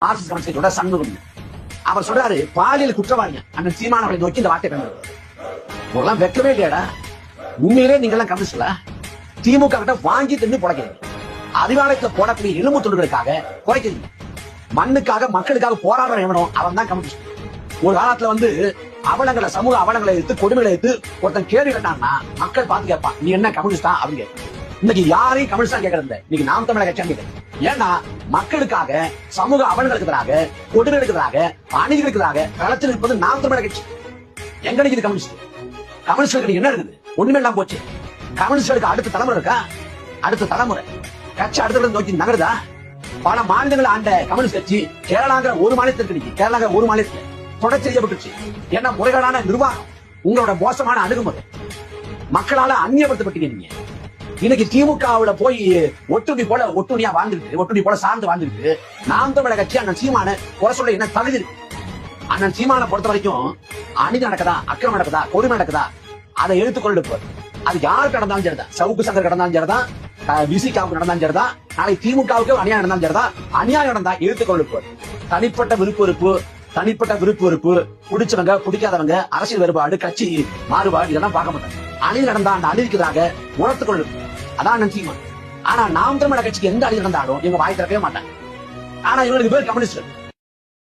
RSS கம்யூனிஸ்டோட Shanmugam. அவர் சொல்றாரு பாலியல் குற்றவாளியா அண்ணன் சீமானவர்களை நோக்கி இந்த வார்த்தை பயன்படுத்துவார். வெக்கவே இல்லையாடா? உண்மையிலே நீங்க எல்லாம் கம்யூனிஸ்ட்ல திமுக கிட்ட வாங்கி தின்னு புடைக்கிறீங்க. அதிகாரத்துல போடக்கூடிய எலும்பு துண்டுகளுக்காக குறைக்கிறீங்க. மண்ணுக்காக மக்களுக்காக போராடுற எவனோ அவன் தான் கம்யூனிஸ்ட். ஒரு காலத்துல அவலங்களை சமூக அவலங்களை எடுத்து கொடுமைகளை எடுத்து ஒருத்தன் கேள்வி கேட்டான்னா மக்கள் பார்த்து கேட்பான், நீ என்ன கம்யூனிஸ்டா அப்படின்னு கேட்பான். இன்னைக்கு யாரையும் கம்யூனிஸ்டா கேட்கறது இன்னைக்கு நாம் தமிழக கட்சி. ஏன்னா மக்களுக்காக சமூக அவலங்களுக்கு எதிராக கொடுமைகளுக்கு எதிராக அநீதிகளுக்கு எதிராக களத்தில் இருப்பது நாம் தமிழக கட்சி. எங்க நிக்குது கம்யூனிஸ்ட்? கம்யூனிஸ்டுகளுக்கு என்ன இருக்குது? ஒண்ணுமே இல்லாம போச்சு. கம்யூனிஸ்டுகளுக்கு அடுத்த தலைமுறை இருக்கா? அடுத்த தலைமுறை கட்சி அடுத்த நோக்கி நகருதா? பல மாநிலங்கள் ஆண்ட கம்யூனிஸ்ட் கட்சி கேரளாங்கிற ஒரு மாநிலத்திற்கு கேரளாங்கிற ஒரு மாநிலத்தில் தொடர்ச்சி செய்யப்பட்டுச்சு. ஏன்னா முறைகேடான நிர்வாகம், உங்களோட மோசமான அணுகுமுறை மக்களால அந்நியப்படுத்தப்பட்டீங்க. நீங்க இன்னைக்கு திமுகவுல போய் ஒட்டுணியா வாழ்ந்துருக்கு, ஒட்டுணி போல சார்ந்து வாழ்ந்துருக்கு. நாம் தமிழக கட்சி அண்ணன் சீமான குறை சொல்ல என்ன தகுதி இருக்கு? அண்ணன் சீமான பொறுத்த வரைக்கும் அநீதி நடக்குதா, அக்கிரமம் நடக்குதா, கொடுமை நடக்குதா, அதை எடுத்துக்கொண்டு அது யாருக்கு நடந்தாலும் சரிதான். சவுக்கு சங்கர் நடந்தாலும் சரிதான், விசிகாவுக்கு நடந்தாலும் சரிதான், நாளை திமுகவுக்கு அநியாயம் நடந்தாலும் சரிதான். அநியாயம் நடந்தா எடுத்துக்கொண்டு தனிப்பட்ட விருப்பு வெறுப்பு பிடிச்சவங்க பிடிக்காதவங்க, அரசியல் வேறுபாடு, கட்சி மாறுபாடு இதெல்லாம் பார்க்க மாட்டாங்க. அநீதி நடந்தா அந்த அநீதிக்காக உணர்த்துக்கொள்ளு. அதான் நிச்சயமா. ஆனா நாம் தமிழக கட்சிக்கு எந்த அநீதி நடந்தாலும் இவங்க வாய் திறக்கவே மாட்டாங்க. ஆனா இவங்களுக்கு பேர் கம்யூனிஸ்ட்.